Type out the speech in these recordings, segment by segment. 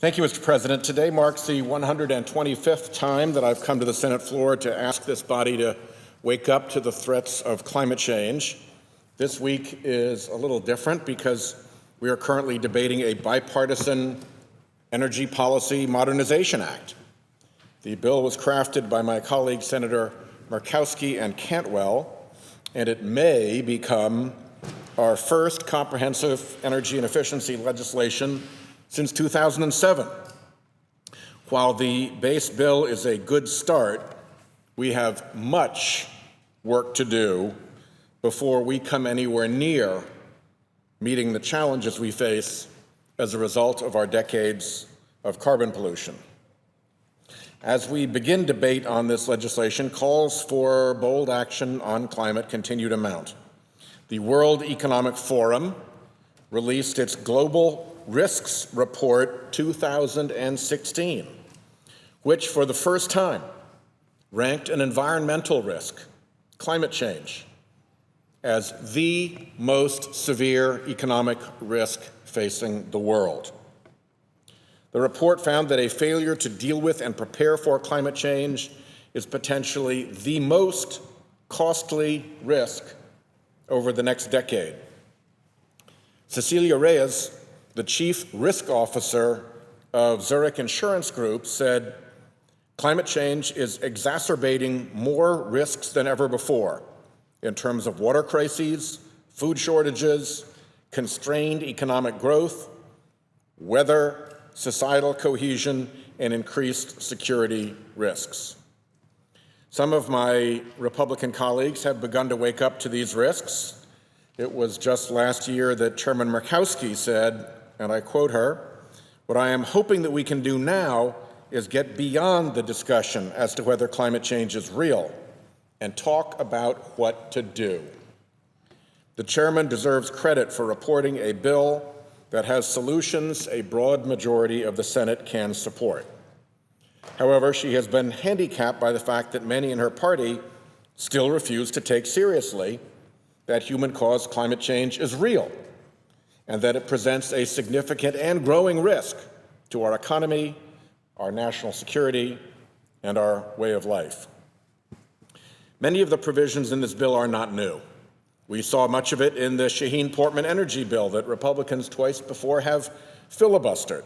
Thank you, Mr. President. Today marks the 125th time that I've come to the Senate floor to ask this body to wake up to the threats of climate change. This week is a little different because we are currently debating a bipartisan Energy Policy Modernization Act. The bill was crafted by my colleagues, Senator Murkowski and Cantwell, and it may become our first comprehensive energy and efficiency legislation since 2007. While the base bill is a good start, we have much work to do before we come anywhere near meeting the challenges we face as a result of our decades of carbon pollution. As we begin debate on this legislation, calls for bold action on climate continue to mount. The World Economic Forum released its Global Risks Report 2016, which for the first time ranked an environmental risk, climate change, as the most severe economic risk facing the world. The report found that a failure to deal with and prepare for climate change is potentially the most costly risk over the next decade. Cecilia Reyes, the chief risk officer of Zurich Insurance Group, said, "Climate change is exacerbating more risks than ever before in terms of water crises, food shortages, constrained economic growth, weather, societal cohesion, and increased security risks." Some of my Republican colleagues have begun to wake up to these risks. It was just last year that Chairman Murkowski said, and I quote her, "What I am hoping that we can do now is get beyond the discussion as to whether climate change is real and talk about what to do." The chairman deserves credit for reporting a bill that has solutions a broad majority of the Senate can support. However, she has been handicapped by the fact that many in her party still refuse to take seriously that human-caused climate change is real and that it presents a significant and growing risk to our economy, our national security, and our way of life. Many of the provisions in this bill are not new. We saw much of it in the Shaheen-Portman energy bill that Republicans twice before have filibustered.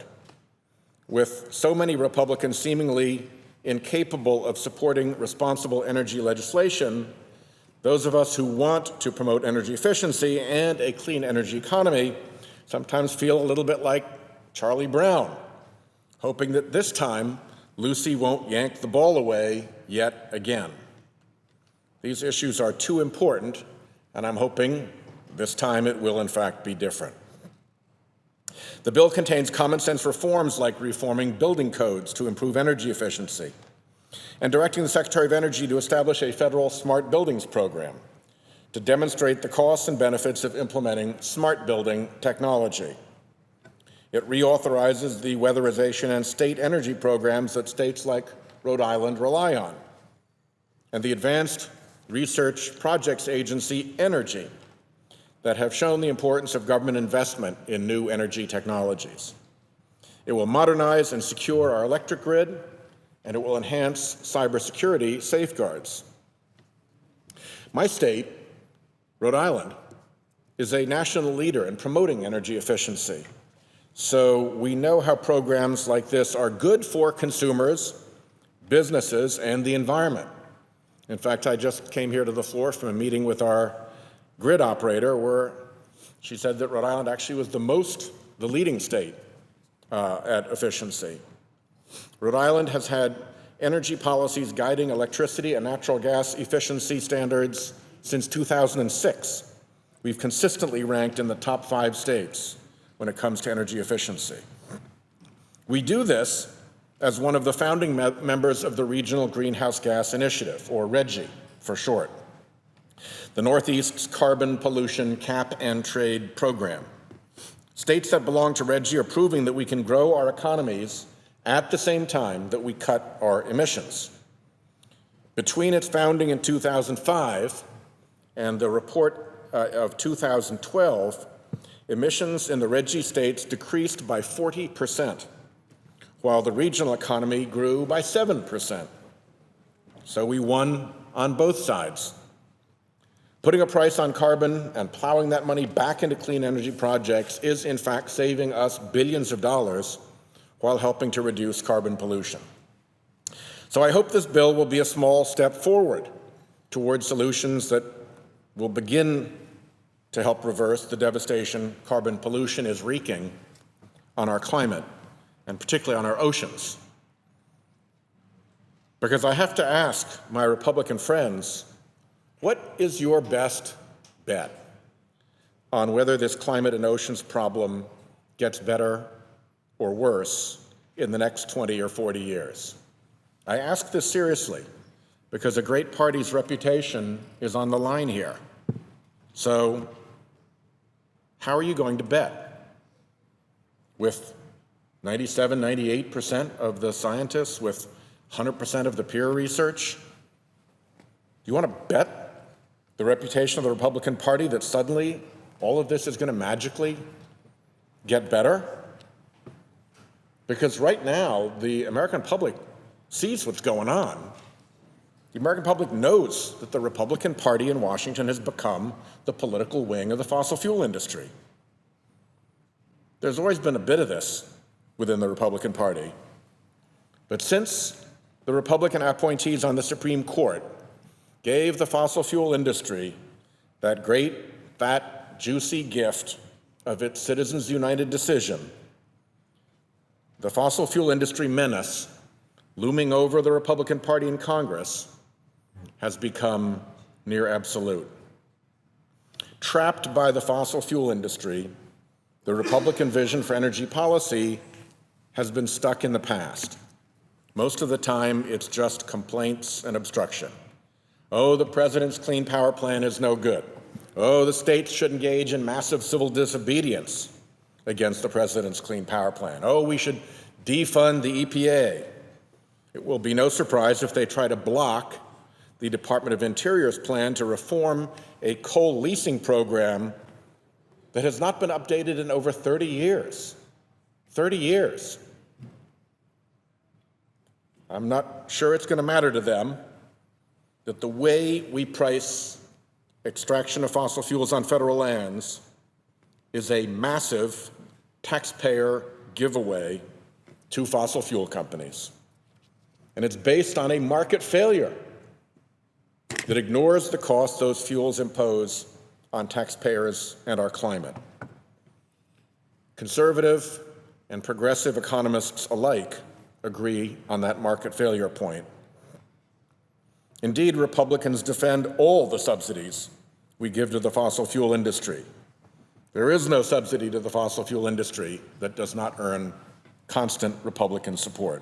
With so many Republicans seemingly incapable of supporting responsible energy legislation, those of us who want to promote energy efficiency and a clean energy economy sometimes feel a little bit like Charlie Brown, hoping that this time Lucy won't yank the ball away yet again. These issues are too important, and I'm hoping this time it will in fact be different. The bill contains common sense reforms like reforming building codes to improve energy efficiency and directing the Secretary of Energy to establish a federal smart buildings program to demonstrate the costs and benefits of implementing smart building technology. It reauthorizes the weatherization and state energy programs that states like Rhode Island rely on, and the Advanced Research Projects Agency Energy that have shown the importance of government investment in new energy technologies. It will modernize and secure our electric grid, and it will enhance cybersecurity safeguards. My state, Rhode Island, is a national leader in promoting energy efficiency. So we know how programs like this are good for consumers, businesses, and the environment. In fact, I just came here to the floor from a meeting with our grid operator where she said that Rhode Island actually was the leading state at efficiency. Rhode Island has had energy policies guiding electricity and natural gas efficiency standards since 2006. We've consistently ranked in the top 5 states when it comes to energy efficiency. We do this as one of the founding members of the Regional Greenhouse Gas Initiative, or RGGI for short, the Northeast's Carbon Pollution Cap and Trade Program. States that belong to RGGI are proving that we can grow our economies at the same time that we cut our emissions. Between its founding in 2005 and the report of 2012, emissions in the RGGI states decreased by 40%, while the regional economy grew by 7%. So we won on both sides. Putting a price on carbon and plowing that money back into clean energy projects is, in fact, saving us billions of dollars while helping to reduce carbon pollution. So I hope this bill will be a small step forward toward solutions that will begin to help reverse the devastation carbon pollution is wreaking on our climate, and particularly on our oceans. Because I have to ask my Republican friends, what is your best bet on whether this climate and oceans problem gets better or worse in the next 20 or 40 years? I ask this seriously because a great party's reputation is on the line here. So, how are you going to bet? With 97, 98% of the scientists, with 100% of the peer research? Do you want to bet the reputation of the Republican Party that suddenly all of this is going to magically get better? Because right now, the American public sees what's going on. The American public knows that the Republican Party in Washington has become the political wing of the fossil fuel industry. There's always been a bit of this within the Republican Party. But since the Republican appointees on the Supreme Court gave the fossil fuel industry that great, fat, juicy gift of its Citizens United decision, the fossil fuel industry menace looming over the Republican Party in Congress has become near absolute. Trapped by the fossil fuel industry, the Republican vision for energy policy has been stuck in the past. Most of the time, it's just complaints and obstruction. Oh, the president's Clean Power Plan is no good. Oh, the states should engage in massive civil disobedience against the president's Clean Power Plan. Oh, we should defund the EPA. It will be no surprise if they try to block the Department of Interior's plan to reform a coal leasing program that has not been updated in over 30 years. 30 years. I'm not sure it's going to matter to them that the way we price extraction of fossil fuels on federal lands is a massive taxpayer giveaway to fossil fuel companies. And it's based on a market failure that ignores the cost those fuels impose on taxpayers and our climate. Conservative and progressive economists alike agree on that market failure point. Indeed, Republicans defend all the subsidies we give to the fossil fuel industry. There is no subsidy to the fossil fuel industry that does not earn constant Republican support.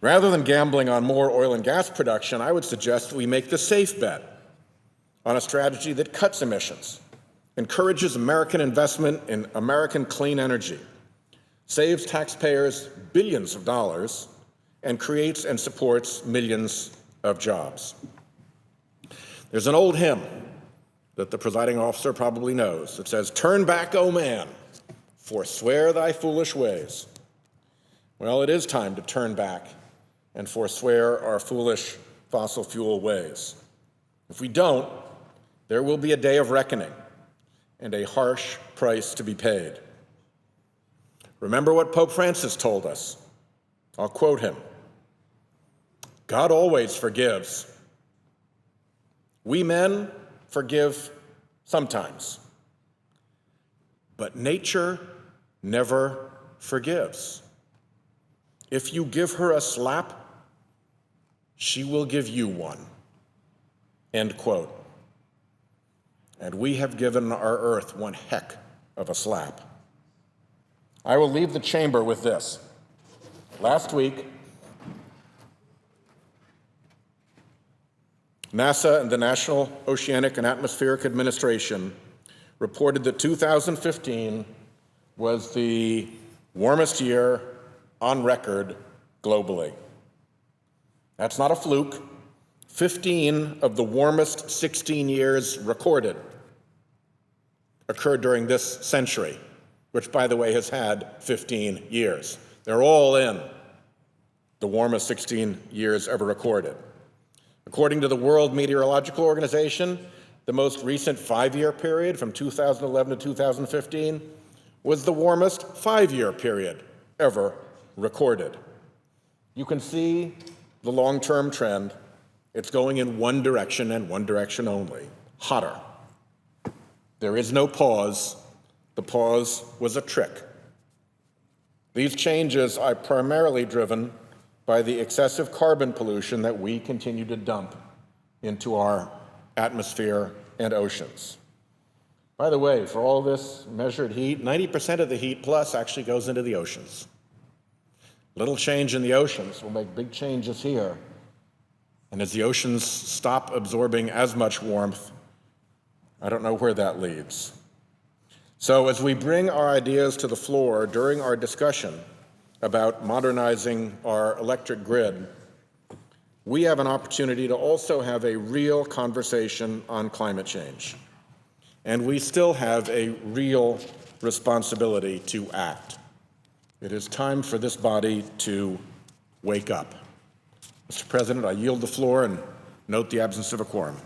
Rather than gambling on more oil and gas production, I would suggest that we make the safe bet on a strategy that cuts emissions, encourages American investment in American clean energy, saves taxpayers billions of dollars, and creates and supports millions of jobs. There's an old hymn that the presiding officer probably knows that says, "Turn back, O man, forswear thy foolish ways." Well, it is time to turn back and forswear our foolish fossil fuel ways. If we don't, there will be a day of reckoning and a harsh price to be paid. Remember what Pope Francis told us. I'll quote him. God always forgives. We men forgive sometimes, but nature never forgives. If you give her a slap, she will give you one. End quote. And we have given our earth one heck of a slap. I will leave the chamber with this. Last week, NASA and the National Oceanic and Atmospheric Administration reported that 2015 was the warmest year on record globally. That's not a fluke. 15 of the warmest 16 years recorded occurred during this century, which, by the way, has had 15 years. They're all in the warmest 16 years ever recorded. According to the World Meteorological Organization, the most recent 5-year period from 2011 to 2015 was the warmest 5-year period ever recorded. You can see the long-term trend. It's going in one direction and one direction only: hotter. There is no pause. The pause was a trick. These changes are primarily driven by the excessive carbon pollution that we continue to dump into our atmosphere and oceans. By the way, for all this measured heat, 90% of the heat plus actually goes into the oceans. Little change in the oceans will make big changes here. And as the oceans stop absorbing as much warmth, I don't know where that leads. So as we bring our ideas to the floor during our discussion about modernizing our electric grid, we have an opportunity to also have a real conversation on climate change. And we still have a real responsibility to act. It is time for this body to wake up. Mr. President, I yield the floor and note the absence of a quorum.